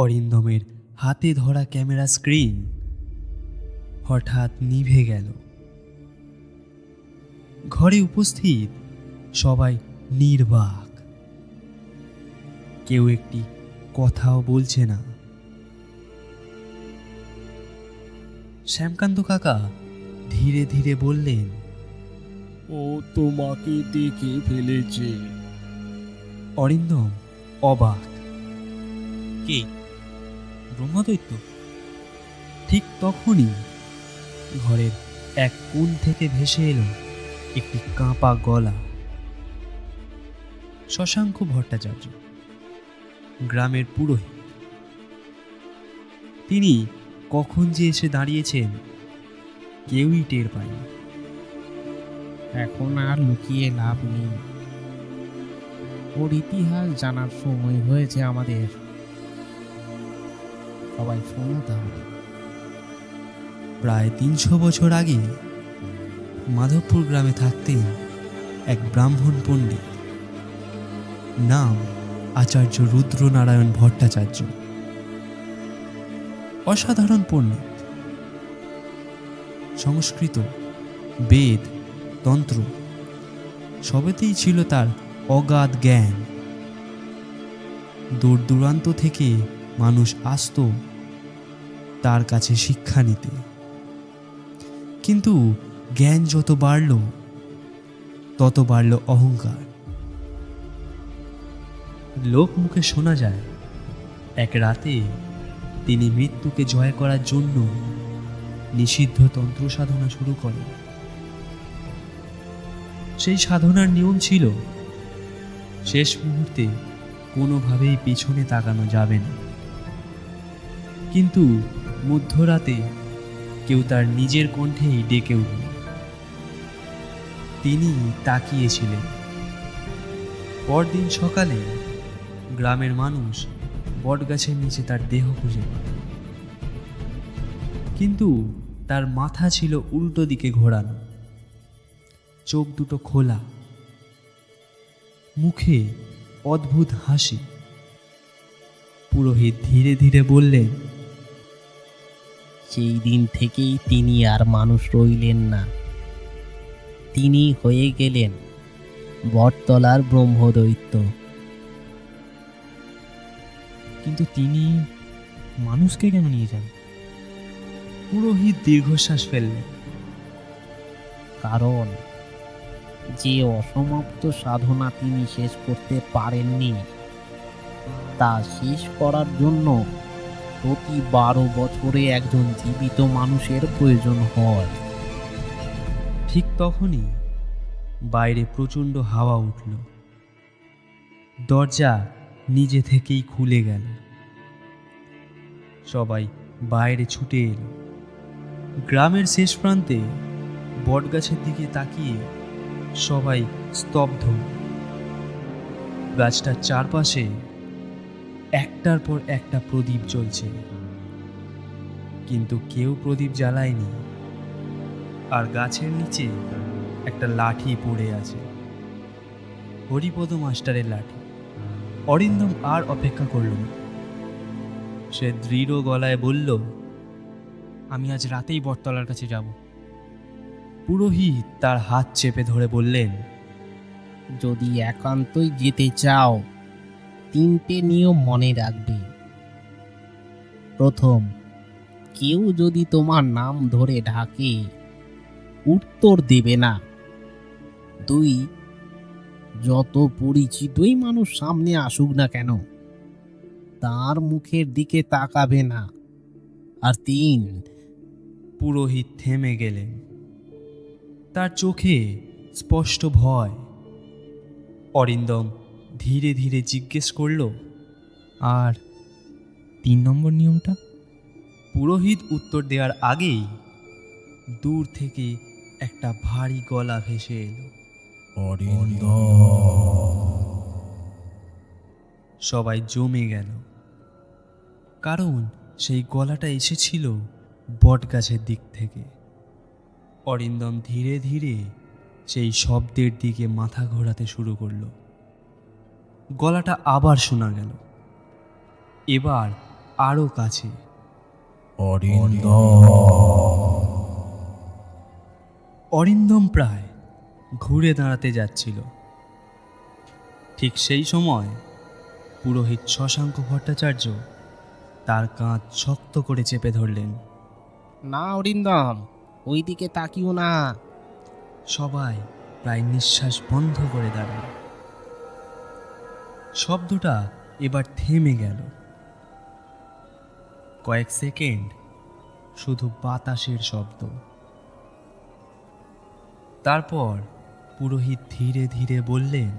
অরিন্দমের হাতে ধরা camera screen হঠাৎ নিভে গেল। ঘরে উপস্থিত সবাই নির্বাক, কেউ একটি কথাও বলছে না। শ্যামকান্ত কাকা ধীরে ধীরে বললেন, ও তোমাকে দেখে ফেলেছে। অরিন্দম অবাক, কে? ব্রহ্মদৈত্য? ঠিক তখনই ঘরের এক কোণ থেকে ভেসে এলো একটি কাঁপা গলা। শশাঙ্ক ভট্টাচার্য, গ্রামের পুরোহিত। তিনি কখন যে এসে দাঁড়িয়েছেন কেউই টের পায়নি। এখন আর লুকিয়ে লাভ নেই, ওর ইতিহাস জানার সময় হয়েছে আমাদের। সবাই শোনো তাহলে। প্রায় ৩০০ বছর আগে মাধবপুর গ্রামে থাকতেন এক ব্রাহ্মণ পণ্ডিত, নাম আচার্য রুদ্রনারায়ণ ভট্টাচার্য। অসাধারণ পণ্ডিত। সংস্কৃত, বেদ, তন্ত্র সবেতেই ছিল তার অগাধ জ্ঞান। দূর দূরান্ত থেকে মানুষ আসত তার কাছে শিক্ষা নিতে। কিন্তু জ্ঞান যত বাড়ল তত বাড়ল অহংকার। লোক মুখে শোনা যায়, এক রাতে তিনি মৃত্যুকে জয় করার জন্য নিষিদ্ধ তন্ত্র সাধনা শুরু করেন। সেই সাধনার নিয়ম ছিল শেষ মুহূর্তে কোনোভাবেই পিছনে তাকানো যাবে না। কিন্তু মধ্যরাতে কেউ তার নিজের কণ্ঠেই ডেকে উঠল। তিনি তাকিয়েছিলেন। পরদিন সকালে গ্রামের মানুষ বটগাছের নিচে তার দেহ খুঁজে পায়, কিন্তু তার মাথা ছিল উল্টো দিকে ঘোরানো, চোখ দুটো খোলা, মুখে অদ্ভুত হাসি। পুরোহিত ধীরে ধীরে বললেন, সেই দিন থেকেই তিনি আর মানুষ রইলেন না, তিনি হয়ে গেলেন বটতলার ব্রহ্মদৈত্য। কিন্তু তিনি মানুষকে কেন নিয়ে যান? পুরোহিত দীর্ঘশ্বাস ফেললেন। কারণ যে অসমাপ্ত সাধনা তিনি শেষ করতে পারেননি, তা শেষ করার জন্য প্রতি 12 বছরে একজন জীবিত মানুষের প্রয়োজন হয়। ঠিক তখনই বাইরে প্রচণ্ড হাওয়া উঠল। দরজা নিজে থেকেই খুলে গেল। সবাই বাইরে ছুটে এলো। গ্রামের শেষ প্রান্তে বটগাছের দিকে তাকিয়ে সবাই স্তব্ধ। গাছটার চারপাশে একটার পর একটা প্রদীপ জ্বলছে, কিন্তু কেউ প্রদীপ জ্বালায়নি। আর গাছের নিচে একটা লাঠি পড়ে আছে, হরিপদ মাস্টারের লাঠি। অরিন্দম আর অপেক্ষা করল না। সে দৃঢ় গলায় বলল, আমি আজ রাতেই বটতলার কাছে যাব। পুরোহিত তার হাত চেপে ধরে বললেন, যদি একান্তই যেতে চাও, 3টে নিয়ম মনে রাখবে। প্রথম, কেউ যদি তোমার নাম ধরে ডাকে, উত্তর দেবে না। 2, যত পরিচিতই মানুষ সামনে আসুক না কেন, তার মুখের দিকে তাকাবে না। আর 3, পুরোহিত থেমে গেলেন। তার চোখে স্পষ্ট ভয়। অরিন্দম ধীরে ধীরে জিজ্ঞেস করল, আর 3 নম্বর নিয়মটা? পুরোহিত উত্তর দেওয়ার আগেই দূর থেকে একটা ভারী গলা ভেসে এলো, সবাই জমে গেল, কারণ সেই গলাটা এসেছিল বটগাছের দিক থেকে। অরিন্দম ধীরে ধীরে সেই শব্দের দিকে মাথা ঘোরাতে শুরু করলো। গলাটা আবার শোনা গেল। এবার আরো কাছে। অরিন্দম প্রায় ঘুরে দাঁড়াতে যাচ্ছিল। ঠিক সেই সময় পুরোহিত শশাঙ্ক ভট্টাচার্য তার কাঁধ শক্ত করে চেপে ধরলেন। না অরিন্দম, ওইদিকে তাকিও না। সবাই প্রায় নিঃশ্বাস বন্ধ করে দাঁড়াল। শব্দটা এবার থেমে গেল। কয়েক সেকেন্ড শুধু বাতাসের শব্দ। তারপর পুরোহিত ধীরে ধীরে বললেন,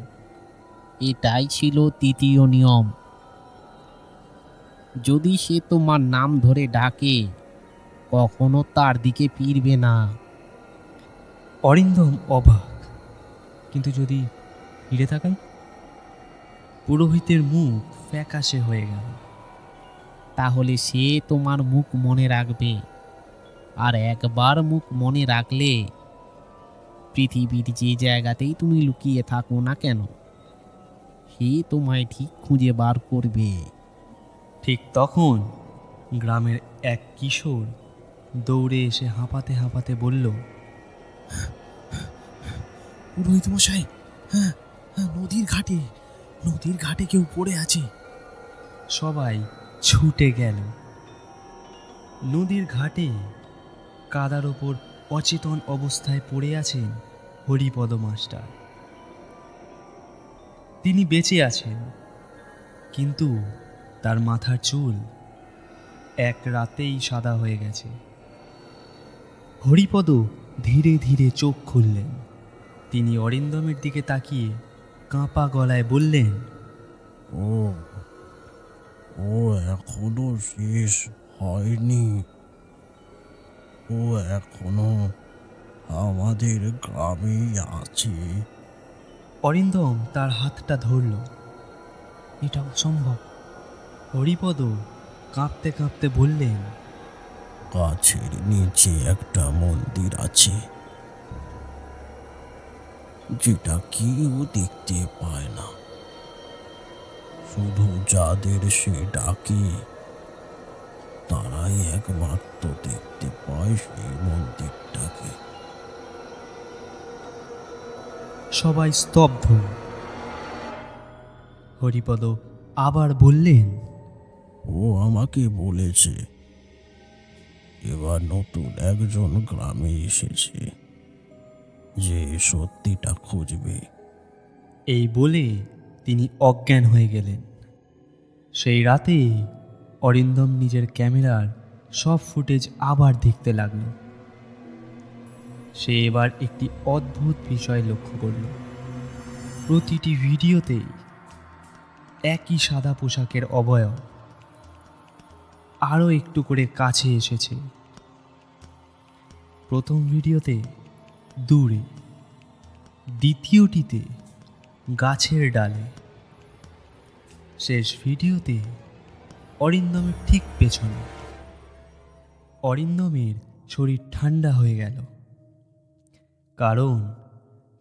এটাই ছিল তৃতীয় নিয়ম। যদি সে তোমার নাম ধরে ডাকে, কখনো তার দিকে ফিরবে না। অরিন্দম অবাক, কিন্তু যদি ফিরে তাকাই? পুরোহিতের মুখ ফ্যাকাশে হয়ে গেল। তাহলে সে তোমার মুখ মনে রাখবে, আর একবার মুখ মনে রাখলে পৃথিবীর যে জায়গাতেই তুমি লুকিয়ে থাকো না কেন, সে তোমায় ঠিক খুঁজে বার করবে। ঠিক তখন গ্রামের এক কিশোর দৌড়ে এসে হাঁপাতে হাঁপাতে বলল, পুরোহিত মশাই, হ্যাঁ হ্যাঁ, নদীর ঘাটে কেউ পড়ে আছে। সবাই ছুটে গেল। নদীর ঘাটে কাদার ওপর অচেতন অবস্থায় পড়ে আছেন হরিপদ মাস্টার। তিনি বেঁচে আছেন, কিন্তু তার মাথার চুল এক রাতেই সাদা হয়ে গেছে। হরিপদ ধীরে ধীরে চোখ খুললেন। তিনি অরিন্দমের দিকে তাকিয়ে কাঁপা গলায় বললেন, ও ও এখনো শেষ হয়নি। ও এখনো আমাদের গ্রামেই আছে। অরিন্দম তার হাতটা ধরল। এটা অসম্ভব। হরিপদ কাঁপতে কাঁপতে বললেন, গাছের নিচে একটা মন্দির আছে, যেটা কেউ দেখতে পায় না। শুধু যাদের সে ডাকে, তারাই একমাত্র দেখতে পায় সেই মন্দিরটাকে। সবাই স্তব্ধ। হরিপদ আবার বললেন, ও আমাকে বলেছে এবার নতুন একজন গ্রামে এসেছে, যে সত্যিটা খুঁজবে। এই বলে তিনি অজ্ঞান হয়ে গেলেন। সেই রাতে অরিন্দম নিজের ক্যামেরার সব ফুটেজ আবার দেখতে লাগল। সে এবার একটি অদ্ভুত বিষয় লক্ষ্য করল। প্রতিটি ভিডিওতেই একই সাদা পোশাকের অবয়ব আরও একটু করে কাছে এসেছে। প্রথম ভিডিওতে দূরে, দ্বিতীয়টিতে গাছের ডালে, শেষ ভিডিওতে অরিন্দমের ঠিক পেছনে। অরিন্দমের শরীর ঠান্ডা হয়ে গেল, কারণ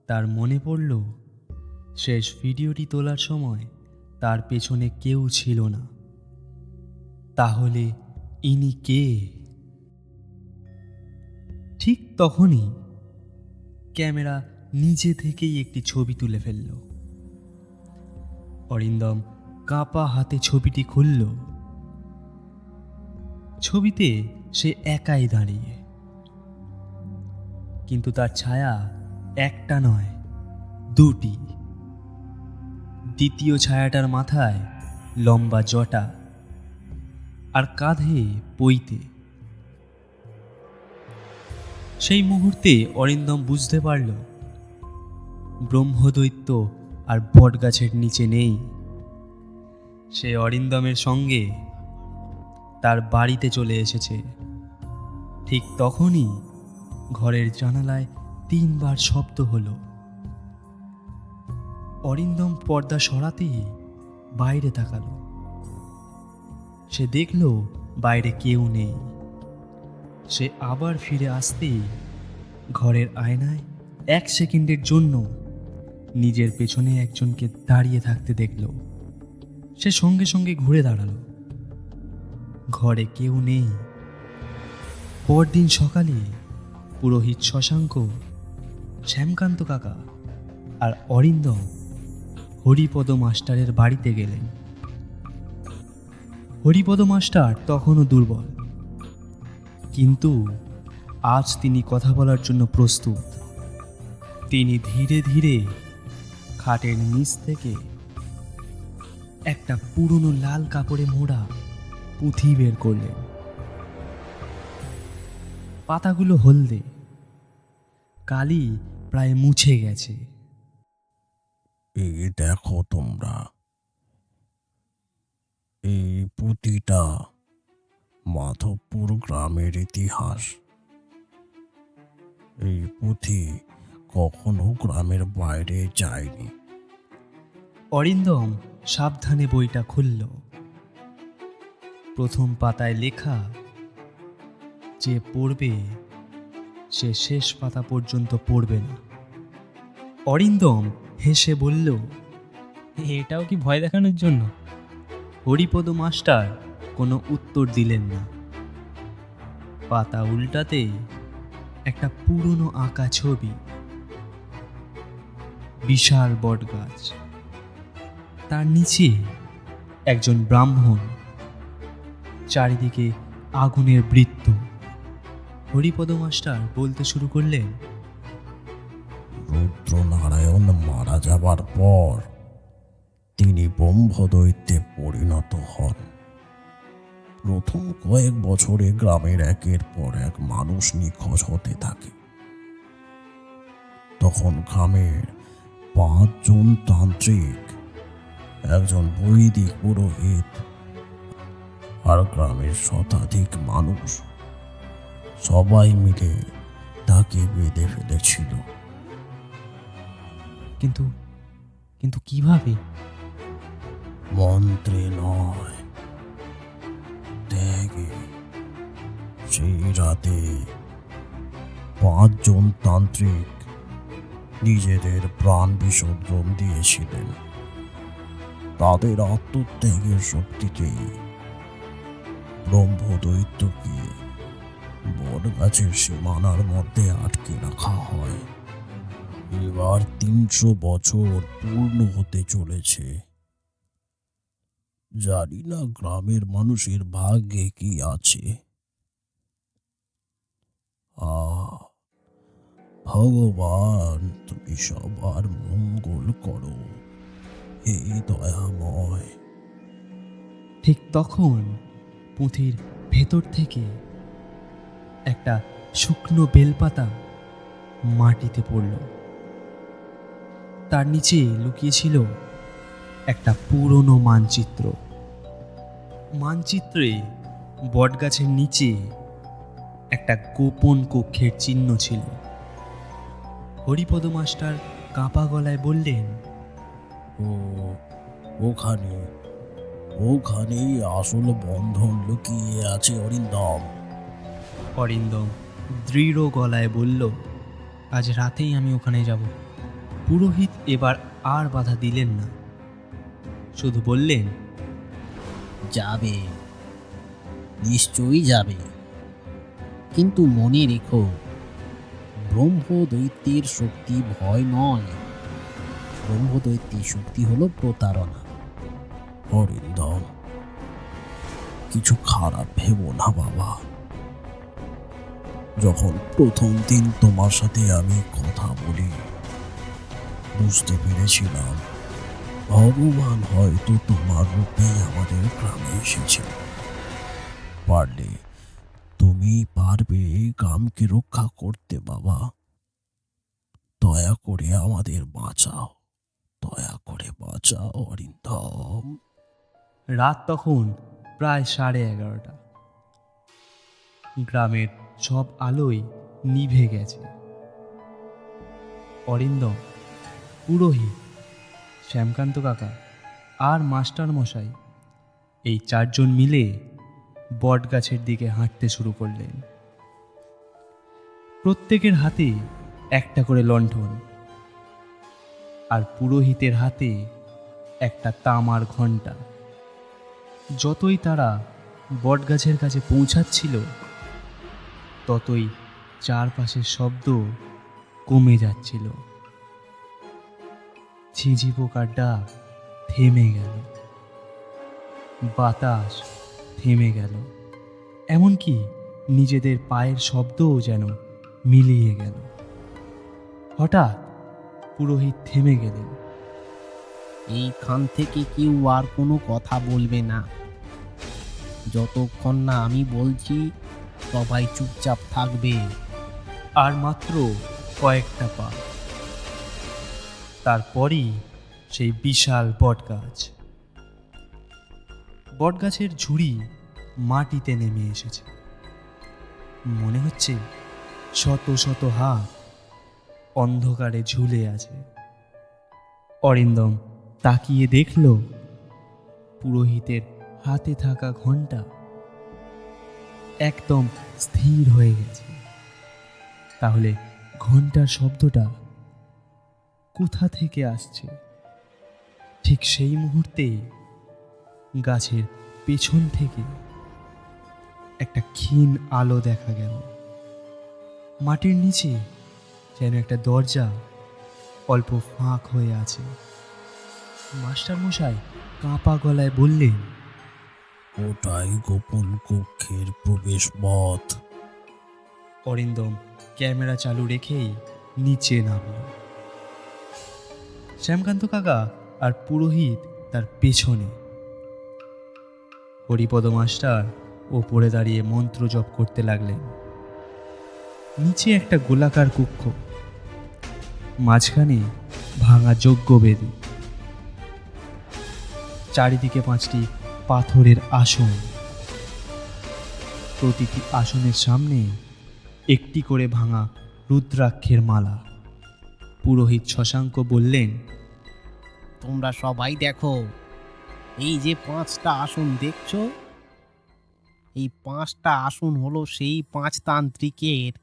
তার মনে পড়ল শেষ ভিডিওটি তোলার সময় তার পেছনে কেউ ছিল না। তাহলে ইনি কে? ঠিক তখনই ক্যামেরা নিজে থেকেই একটি ছবি তুলে ফেলল। অরিন্দম কাঁপা হাতে ছবিটি খুলল। ছবিতে সে একাই দাঁড়িয়ে, কিন্তু তার ছায়া একটা নয়, দুটি। দ্বিতীয় ছায়াটার মাথায় লম্বা জটা আর কাঁধে পৈতে। সেই মুহূর্তে অরিন্দম বুঝতে পারল ব্রহ্মদৈত্য আর বটগাছের নিচে নেই। সে অরিন্দমের সঙ্গে তার বাড়িতে চলে এসেছে। ঠিক তখনই ঘরের জানালায় 3 বার শব্দ হলো। অরিন্দম পর্দা সরাতেই বাইরে তাকালো। সে দেখল বাইরে কেউ নেই। সে আবার ফিরে আসতেই ঘরের আয়নায় 1 সেকেন্ডের জন্য নিজের পেছনে একজনকে দাঁড়িয়ে থাকতে দেখল। সে সঙ্গে সঙ্গে ঘুরে দাঁড়ালো। ঘরে কেউ নেই। পরদিন সকালে পুরোহিত শশাঙ্ক, শ্যামকান্ত কাকা আর অরিন্দম হরিপদ মাস্টারের বাড়িতে গেলেন। হরিপদ মাস্টার তখনও দুর্বল, কিন্তু আজ তিনি কথা বলার জন্য প্রস্তুত। তিনি ধীরে ধীরে খাটের নিচ থেকে একটা পুরনো লাল কাপড়ে মোড়া পুঁথি বের করলেন। পাতাগুলো হলদে, কালি প্রায় মুছে গেছে। এই দেখো তোমরা, এই পুঁথিটা মাধবপুর গ্রামের ইতিহাস। এই পুঁথি কখনো গ্রামের বাইরে যায়নি। অরিন্দম সাবধানে বইটা খুলল। প্রথম পাতায় লেখা, যে পড়বে সে শেষ পাতা পর্যন্ত পড়বে না। অরিন্দম হেসে বলল, এটাও কি ভয় দেখানোর জন্য? হরিপদ মাস্টার কোনো উত্তর দিলেন না। পাতা উল্টাতে একটা পুরনো আঁকা ছবি, বিশাল বটগাছ, তার নিচে একজন ব্রাহ্মণ, চারিদিকে আগুনের বৃত্ত। হরিপদ মাস্টার বলতে শুরু করলেন, রুদ্রনারায়ণ মারা যাবার পর তিনি ব্রহ্মদৈত্যে পরিণত হন। প্রথম কয়েক বছরে গ্রামের একের পর এক মানুষ নিখোঁজ হতে থাকে। তখন গ্রামের 5 জন তান্ত্রিক, একজন বৈদিক পুরোহিত আর গ্রামের শতাধিক মানুষ সবাই মিলে তাকে বেঁধে ফেলেছিল। কিন্তু কিন্তু কিভাবে? মন্ত্রে নয়, ত্যাগে। সেই রাতে 5 জন তান্ত্রিক নিজেদের প্রাণ বিসর্জন দিয়েছিলেন। তাদের আত্মত্যাগের শক্তিতেই ব্রহ্মদৈত্যকে বটগাছের সীমানার মধ্যে আটকে রাখা হয়। এবার 300 বছর পূর্ণ হতে চলেছে। জানি না গ্রামের মানুষের ভাগ্যে কি আছে। ভগবান, তুমি সবার মঙ্গল করো, এই দয়াময়। ঠিক তখন পুঁথির ভেতর থেকে একটা শুকনো বেলপাতা মাটিতে পড়ল। তার নিচে লুকিয়েছিল একটা পুরনো মানচিত্র। মানচিত্রে বটগাছের নিচে একটা গোপন কক্ষের চিহ্ন ছিল। হরিপদ মাস্টার কাঁপা গলায় বললেন, ওখানে ওখানেই আসল বন্ধন লুকিয়ে আছে অরিন্দম। অরিন্দম দৃঢ় গলায় বলল, আজ রাতেই আমি ওখানে যাব। পুরোহিত এবার আর বাধা দিলেন না, শুধু বললেন, যাবে, নিশ্চয়ই যাবে, কিন্তু মনে রেখো, ব্রহ্মদৈত্যের শক্তি ভয় নয়, ব্রহ্মদৈত্যের শক্তি হলো প্রতারণা। অরিন্দম, কিছু খারাপ ভেবো না বাবা। যখন প্রথম দিন তোমার সাথে আমি কথা বলি, বুঝতে পেরেছিলাম ভগবান হয়তো তোমার রূপেই আমাদের গ্রামে এসেছে। পারলে তুমি পারবে এই গ্রামকে রক্ষা করতে বাবা। দয়া করে আমাদের বাঁচাও, দয়া করে বাঁচাও অরিন্দম। রাত তখন প্রায় 11:30। গ্রামের সব আলোই নিভে গেছে। অরিন্দম, পুরোহিত, শ্যামকান্ত কাকা আর মাস্টার মশাই, এই 4 জন মিলে বটগাছের দিকে হাঁটতে শুরু করলেন। প্রত্যেকের হাতে একটা করে লণ্ঠন, আর পুরোহিতের হাতে একটা তামার ঘণ্টা। যতই তারা বটগাছের কাছে পৌঁছাচ্ছিল ততই চারপাশের শব্দ কমে যাচ্ছিল। ঝিঝি পোকার ডাক থেমে গেল, বাতাস থেমে গেল, এমনকি নিজেদের পায়ের শব্দও যেন মিলিয়ে গেল। হঠাৎ পুরোহিত থেমে গেলেন। এইখান থেকে কেউ আর কোনো কথা বলবে না। যতক্ষণ না আমি বলছি সবাই চুপচাপ থাকবে। আর মাত্র কয়েকটা পা, তারপরই সেই বিশাল বটগাছ। বটগাছের ঝুড়ি মাটিতে নেমে এসেছে। মনে হচ্ছে শত শত হাত অন্ধকারে ঝুলে আছে। অরিন্দম তাকিয়ে দেখল পুরোহিতের হাতে থাকা ঘণ্টা একদম স্থির হয়ে গেছে। তাহলে ঘণ্টার শব্দটা কোথা থেকে আসছে? ঠিক সেই মুহূর্তে গাছের পেছন থেকে একটা ক্ষীণ আলো দেখা গেল। মাটির নিচে যেন একটা দরজা অল্প ফাঁক হয়ে আছে। মাস্টার মশাই কাঁপা গলায় বললেন, ওটাই গোপন কক্ষের প্রবেশ পথ। অরিন্দম ক্যামেরা চালু রেখেই নিচে নামল। শ্যামকান্ত কাকা আর পুরোহিত তার পেছনে। হরিপদ মাস্টার ওপরে দাঁড়িয়ে মন্ত্র জপ করতে লাগলেন। নিচে একটা গোলাকার কক্ষ, মাঝখানে ভাঙা যজ্ঞবেদী, চারিদিকে 5টি পাথরের আসন। প্রতিটি আসনের সামনে একটি করে ভাঙা রুদ্রাক্ষের মালা। পুরোহিত শশাঙ্ক বললেন, তোমরা সবাই দেখো, এই যে 5টা আসন দেখছো, এই 5টা আসন হলো সেই 5 তান্ত্রিকের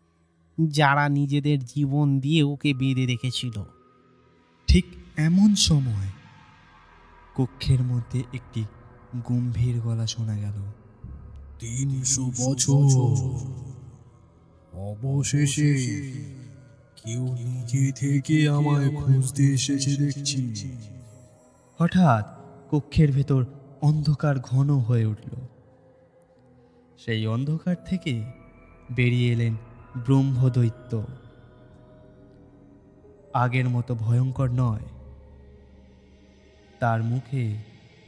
যারা নিজেদের জীবন দিয়ে ওকে বেঁধে রেখেছিল। ঠিক এমন সময় কক্ষের মধ্যে একটি গম্ভীর গলা শোনা গেল। 300 বছর অবশেষে কেউ নিজে থেকে আমায় খুঁজতে এসেছে দেখছি। হঠাৎ কক্ষের ভেতর অন্ধকার ঘন হয়ে উঠল। সেই অন্ধকার থেকে বেরিয়ে এলেন ব্রহ্মদৈত্য। আগের মতো ভয়ঙ্কর নয়, তার মুখে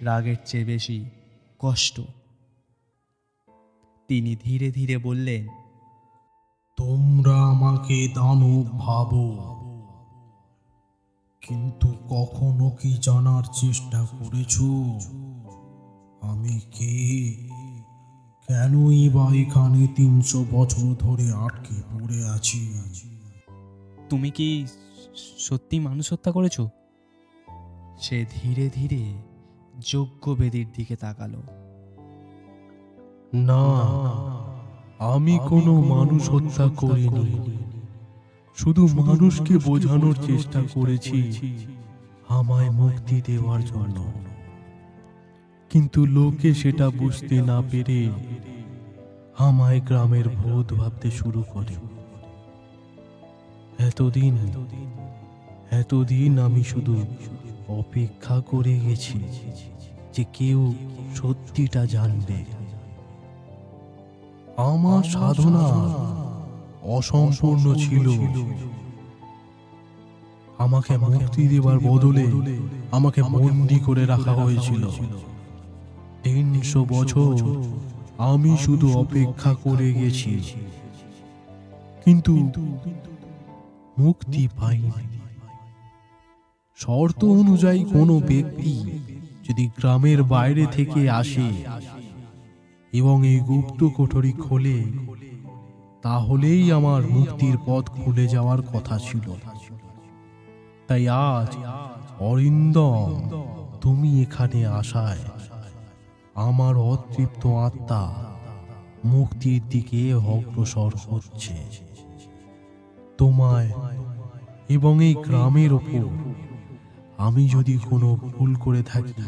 রাগের চেয়ে বেশি কষ্ট। তিনি ধীরে ধীরে বললেন, তোমরা আমাকে দানব ভাবো, কিন্তু কখনো কি জানার চেষ্টা করেছো আমি কে? কেনই বা এখানে 300 বছর ধরে আটকে পড়ে আছি? তুমি কি সত্যি মানুষ হত্যা করেছো? সে ধীরে ধীরে যজ্ঞবেদীর দিকে তাকালো। না, আমি কোনো মানুষ হত্যা করিনি। শুধু মানুষকে বোঝানোর চেষ্টা করেছি আমায় মুক্তি দেওয়ার জন্য, কিন্তু লোকে সেটা বুঝতে না পেরে আমায় গ্রামের ভূত ভাবতে শুরু করে। এতদিন আমি শুধু অপেক্ষা করে গেছি যে কেউ সত্যিটা জানবে। আমার সাধনা অসম্পূর্ণ ছিল। আমাকে মুক্তি দেবার বদলে আমাকে বন্দী করে রাখা হয়েছিল। 300 বছর আমি শুধু অপেক্ষা করে গেছি, কিন্তু মুক্তি পাইনি। শর্ত অনুযায়ী কোনো ব্যক্তি যদি গ্রামের বাইরে থেকে আসে এবং এই গুপ্ত কোঠরি খোলে, তাহলেই আমার মুক্তির পথ খুলে যাওয়ার কথা ছিল। তাই আজ অরিন্দম, তুমি এখানে আসায় আমার অতৃপ্ত আত্মা মুক্তির দিকে অগ্রসর হচ্ছে। তোমায় এবং এই গ্রামের ওপর আমি যদি কোনো ভুল করে থাকি,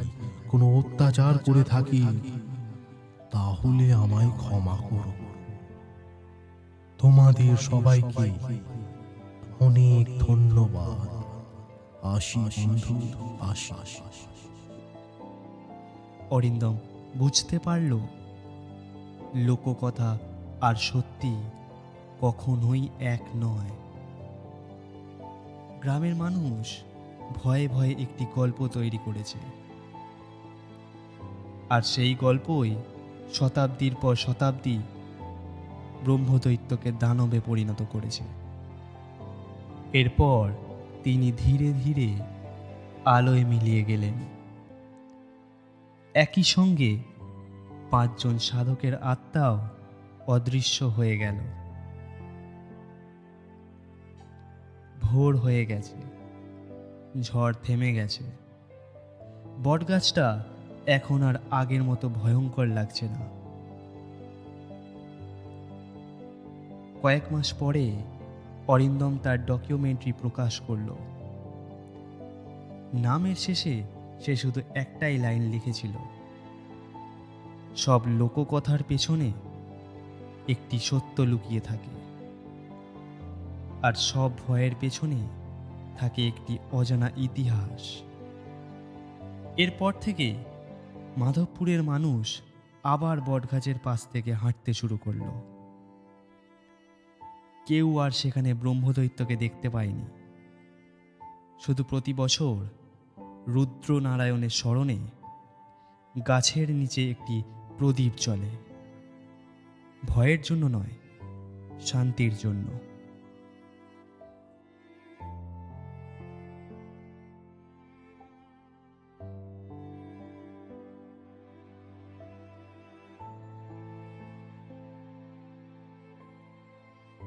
কোনো অত্যাচার করে থাকি, তাহলে আমায় ক্ষমা করো। তোমাদের সবাইকে অনেক ধন্যবাদ। আসি বন্ধু, আসি। অরিন্দম বুঝতে পারল লোককথা আর সত্যি কখনোই এক নয়। গ্রামের মানুষ ভয়ে ভয়ে একটি গল্প তৈরি করেছে, আর সেই গল্পই শতাব্দীর পর শতাব্দী ব্রহ্মদৈত্যকে দানবে পরিণত করেছে। এরপর তিনি ধীরে ধীরে আলোয় মিলিয়ে গেলেন। একই সঙ্গে 5 জন সাধকের আত্মাও অদৃশ্য হয়ে গেল। ভোর হয়ে গেছে, ঝড় থেমে গেছে। বটগাছটা এখন আর আগের মতো ভয়ঙ্কর লাগছে না। কয়েক মাস পরে অরিন্দম তার ডকুমেন্টারি প্রকাশ করল। নামের শেষে সে শুধু একটাই লাইন লিখেছিল, সব লোককথার পেছনে একটি সত্য লুকিয়ে থাকে, আর সব ভয়ের পেছনে থাকে একটি অজানা ইতিহাস। এরপর থেকে মাধবপুরের মানুষ আবার বটগাছের পাশ থেকে হাঁটতে শুরু করলো। কেউ আর সেখানে ব্রহ্মদৈত্যকে দেখতে পায়নি। শুধু প্রতি বছর রুদ্রনারায়ণের স্মরণে গাছের নিচে একটি প্রদীপ জ্বলে, ভয়ের জন্য নয়, শান্তির জন্য।